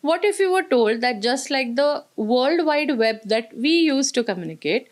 What if you were told that just like the World Wide Web that we use to communicate,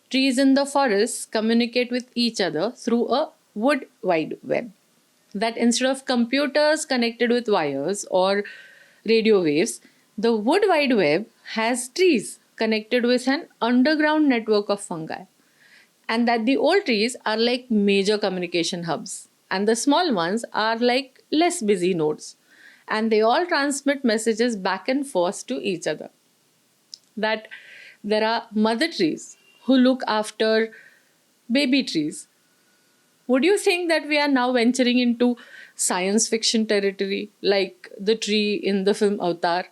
trees in the forests communicate with each other through a wood wide web? That instead of computers connected with wires or radio waves, the wood wide web has trees connected with an underground network of fungi, and that the old trees are like major communication hubs and the small ones are like less busy nodes, and they all transmit messages back and forth to each other. That there are mother trees who look after baby trees. Would you think that we are now venturing into science fiction territory like the tree in the film Avatar?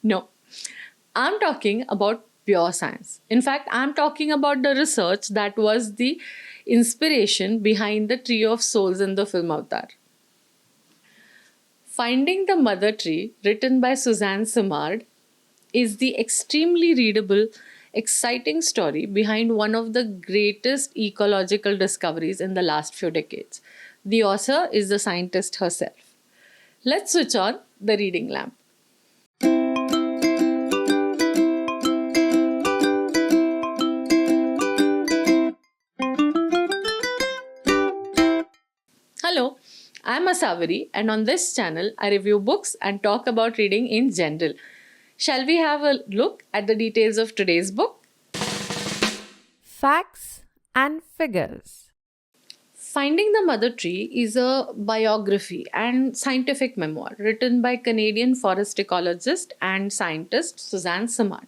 No, I'm talking about pure science. In fact, I'm talking about the research that was the inspiration behind the Tree of Souls in the film Avatar. Finding the Mother Tree, written by Suzanne Simard, is the extremely readable, exciting story behind one of the greatest ecological discoveries in the last few decades. The author is the scientist herself. Let's switch on the reading lamp. Hello, I'm Asavari, and on this channel, I review books and talk about reading in general. Shall we have a look at the details of today's book? Facts and figures. Finding the Mother Tree is a biography and scientific memoir written by Canadian forest ecologist and scientist Suzanne Simard.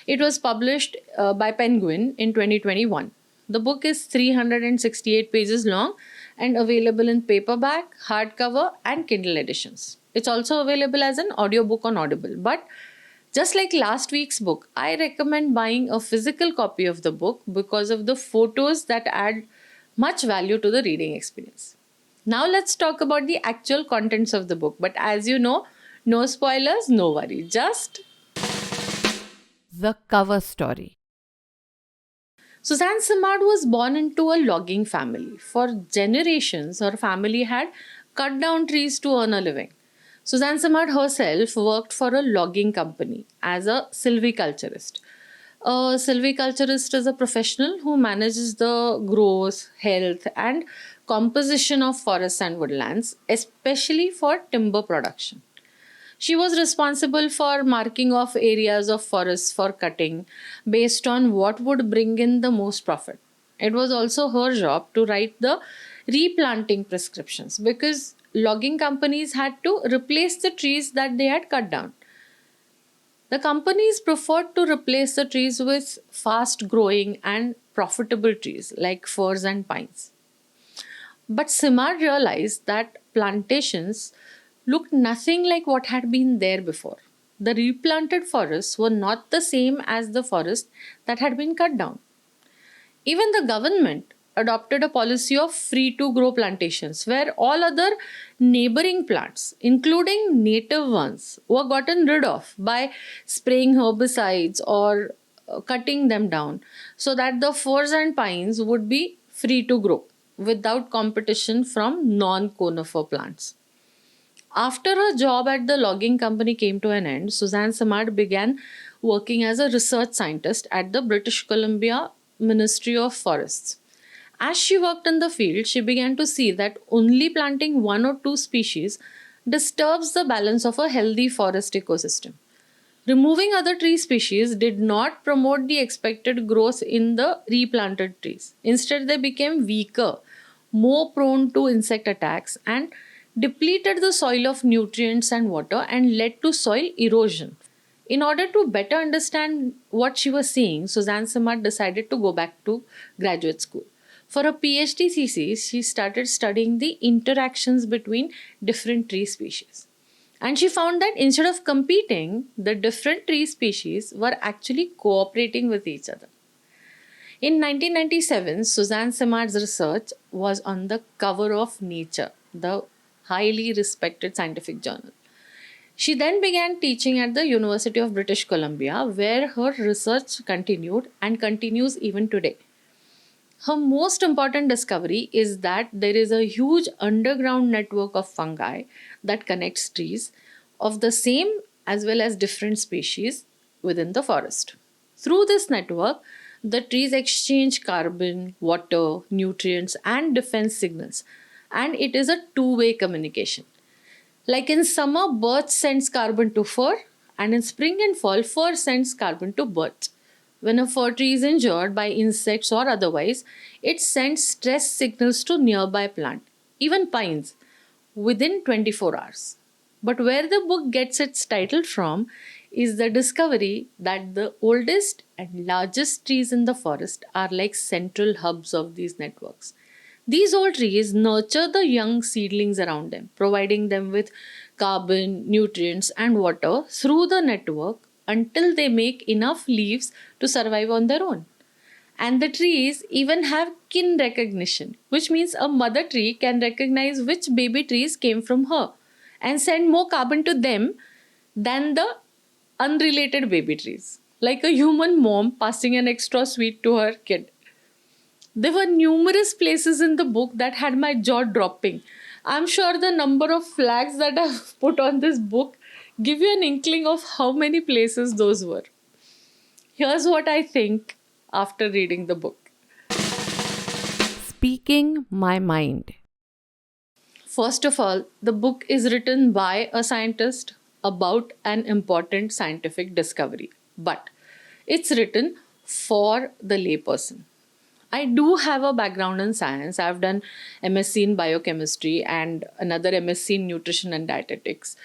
It was published by Penguin in 2021. The book is 368 pages long and available in paperback, hardcover, and Kindle editions. It's also available as an audiobook on Audible. But just like last week's book, I recommend buying a physical copy of the book because of the photos that add much value to the reading experience. Now let's talk about the actual contents of the book. But as you know, no spoilers, no worry. Just The cover story. Suzanne Simard was born into a logging family. For generations, her family had cut down trees to earn a living. Suzanne Simard herself worked for a logging company as a silviculturist. A silviculturist is a professional who manages the growth, health, and composition of forests and woodlands, especially for timber production. She was responsible for marking off areas of forests for cutting based on what would bring in the most profit. It was also her job to write the replanting prescriptions because logging companies had to replace the trees that they had cut down. The companies preferred to replace the trees with fast growing and profitable trees like firs and pines. But Simard realized that plantations looked nothing like what had been there before. The replanted forests were not the same as the forest that had been cut down. Even the government adopted a policy of free to grow plantations where all other neighboring plants, including native ones, were gotten rid of by spraying herbicides or cutting them down so that the firs and pines would be free to grow without competition from non conifer plants. After her job at the logging company came to an end, Suzanne Simard began working as a research scientist at the British Columbia Ministry of Forests. As she worked in the field, she began to see that only planting one or two species disturbs the balance of a healthy forest ecosystem. Removing other tree species did not promote the expected growth in the replanted trees. Instead, they became weaker, more prone to insect attacks, and depleted the soil of nutrients and water and led to soil erosion. In order to better understand what she was seeing, Suzanne Simard decided to go back to graduate school. For her PhD thesis, she started studying the interactions between different tree species. And she found that instead of competing, the different tree species were actually cooperating with each other. In 1997, Suzanne Simard's research was on the cover of Nature, the highly respected scientific journal. She then began teaching at the University of British Columbia, where her research continued and continues even today. Her most important discovery is that there is a huge underground network of fungi that connects trees of the same as well as different species within the forest. Through this network, the trees exchange carbon, water, nutrients, and defense signals, and it is a two-way communication. Like in summer, birds sends carbon to fir, and in spring and fall, fir sends carbon to birds. When a fir tree is injured by insects or otherwise, it sends stress signals to nearby plant, even pines, within 24 hours. But where the book gets its title from is the discovery that the oldest and largest trees in the forest are like central hubs of these networks. These old trees nurture the young seedlings around them, providing them with carbon, nutrients, and water through the network until they make enough leaves to survive on their own. And the trees even have kin recognition, which means a mother tree can recognize which baby trees came from her and send more carbon to them than the unrelated baby trees. Like a human mom passing an extra sweet to her kid. There were numerous places in the book that had my jaw dropping. I'm sure the number of flags that I've put on this book give you an inkling of how many places those were. Here's what I think after reading the book. Speaking my mind. First of all, the book is written by a scientist about an important scientific discovery, but it's written for the layperson. I do have a background in science. I've done MSc in biochemistry and another MSc in nutrition and dietetics.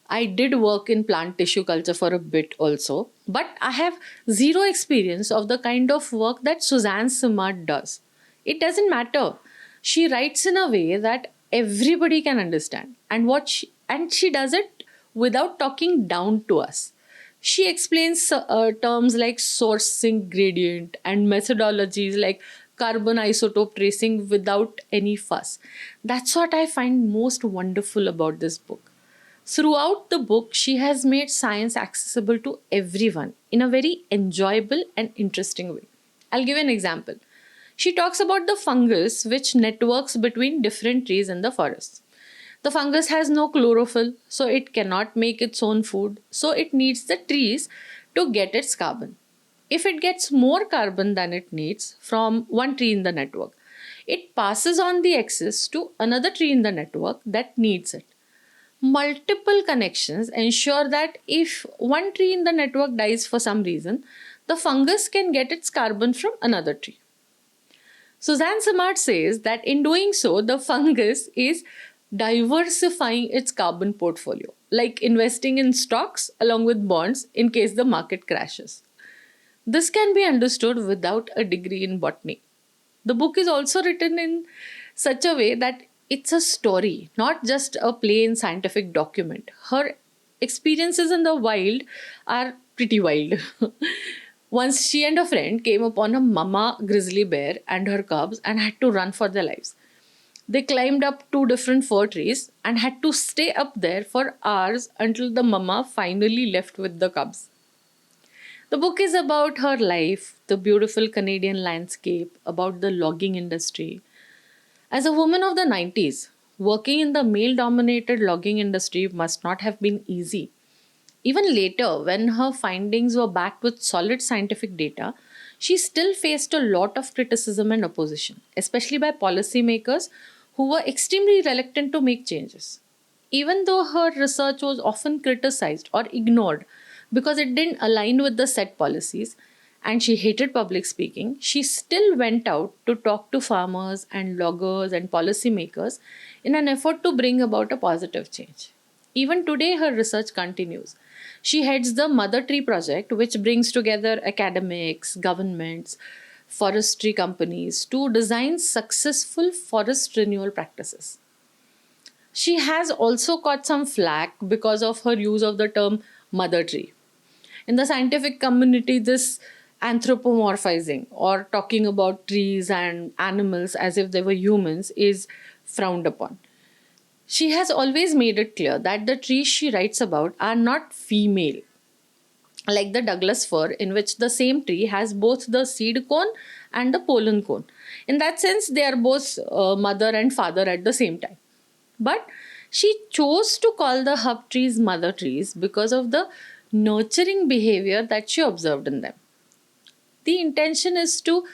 I did work in plant tissue culture for a bit also, but I have zero experience of the kind of work that Suzanne Simard does. It doesn't matter. She writes in a way that everybody can understand, and she does it without talking down to us. She explains terms like sourcing gradient and methodologies like carbon isotope tracing without any fuss. That's what I find most wonderful about this book. Throughout the book, she has made science accessible to everyone in a very enjoyable and interesting way. I'll give an example. She talks about the fungus which networks between different trees in the forest. The fungus has no chlorophyll, so it cannot make its own food, so it needs the trees to get its carbon. If it gets more carbon than it needs from one tree in the network, it passes on the excess to another tree in the network that needs it. Multiple connections ensure that if one tree in the network dies for some reason, the fungus can get its carbon from another tree. Suzanne Simard says that in doing so, the fungus is diversifying its carbon portfolio, like investing in stocks along with bonds in case the market crashes. This can be understood without a degree in botany. The book is also written in such a way that it's a story, not just a plain scientific document. Her experiences in the wild are pretty wild. Once she and a friend came upon a mama grizzly bear and her cubs and had to run for their lives. They climbed up two different fir trees and had to stay up there for hours until the mama finally left with the cubs. The book is about her life, the beautiful Canadian landscape, about the logging industry. As a woman of the 90s, working in the male dominated logging industry must not have been easy. Even later, when her findings were backed with solid scientific data, she still faced a lot of criticism and opposition, especially by policymakers who were extremely reluctant to make changes. Even though her research was often criticized or ignored because it didn't align with the set policies, and she hated public speaking, she still went out to talk to farmers and loggers and policymakers in an effort to bring about a positive change. Even today, her research continues. She heads the Mother Tree Project, which brings together academics, governments, forestry companies to design successful forest renewal practices. She has also caught some flack because of her use of the term mother tree. In the scientific community, this anthropomorphizing or talking about trees and animals as if they were humans is frowned upon. She has always made it clear that the trees she writes about are not female, like the Douglas fir, in which the same tree has both the seed cone and the pollen cone. In that sense, they are both mother and father at the same time. But She chose to call the hub trees mother trees because of the nurturing behavior that she observed in them. The intention is to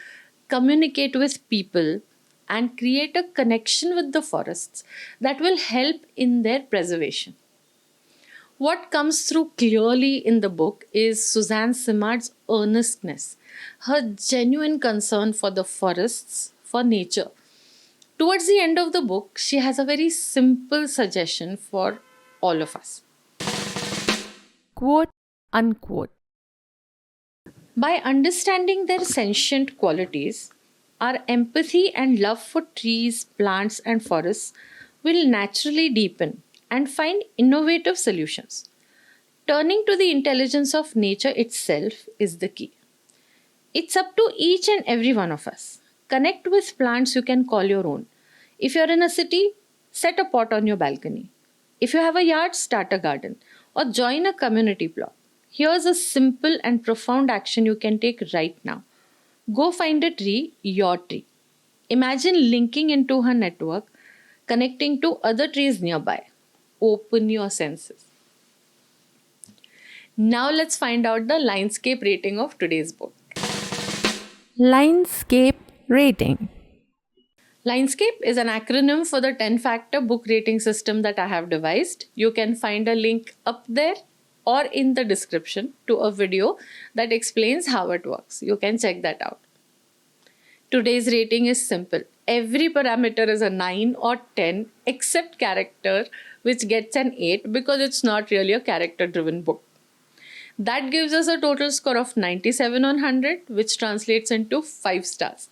communicate with people and create a connection with the forests that will help in their preservation. What comes through clearly in the book is Suzanne Simard's earnestness, her genuine concern for the forests, for nature. Towards the end of the book, she has a very simple suggestion for all of us. Quote unquote. By understanding their sentient qualities, our empathy and love for trees, plants, and forests will naturally deepen and find innovative solutions. Turning to the intelligence of nature itself is the key. It's up to each and every one of us. Connect with plants you can call your own. If you're in a city, set a pot on your balcony. If you have a yard, start a garden or join a community plot. Here's a simple and profound action you can take right now. Go find a tree, your tree. Imagine linking into her network, connecting to other trees nearby. Open your senses. Now let's find out the LINEDSCAPE rating of today's book. LINEDSCAPE Rating. LINEDSCAPE is an acronym for the 10-factor book rating system that I have devised. You can find a link up there or in the description to a video that explains how it works. You can check that out. Today's rating is simple. Every parameter is a 9 or 10 except character, which gets an 8 because it's not really a character driven book. That gives us a total score of 97 on 100, which translates into 5 stars.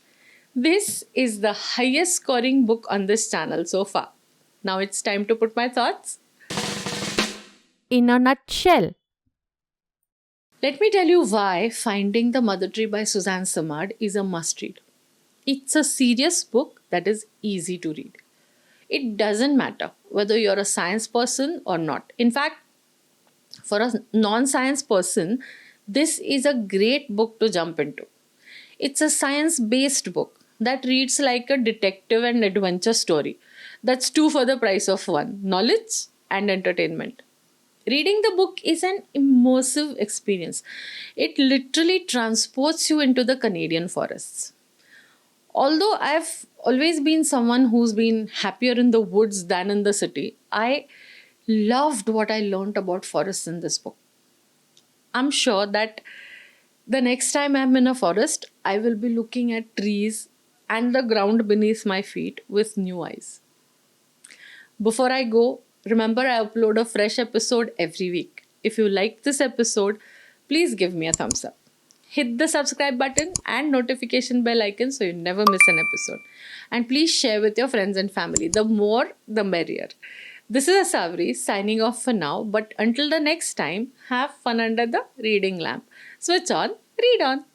This is the highest scoring book on this channel so far. Now it's time to put my thoughts. In a nutshell. Let me tell you why Finding the Mother Tree by Suzanne Simard is a must read. It's a serious book that is easy to read. It doesn't matter whether you're a science person or not. In fact, for a non-science person, this is a great book to jump into. It's a science-based book that reads like a detective and adventure story. That's two for the price of one: knowledge and entertainment. Reading the book is an immersive experience. It literally transports you into the Canadian forests. Although I've always been someone who's been happier in the woods than in the city, I loved what I learned about forests in this book. I'm sure that the next time I'm in a forest, I will be looking at trees and the ground beneath my feet with new eyes. Before I go, remember I upload a fresh episode every week. If you liked this episode, please give me a thumbs up. Hit the subscribe button and notification bell icon so you never miss an episode. And please share with your friends and family. The more, the merrier. This is Asavri signing off for now, but until the next time, have fun under the reading lamp. Switch on, read on.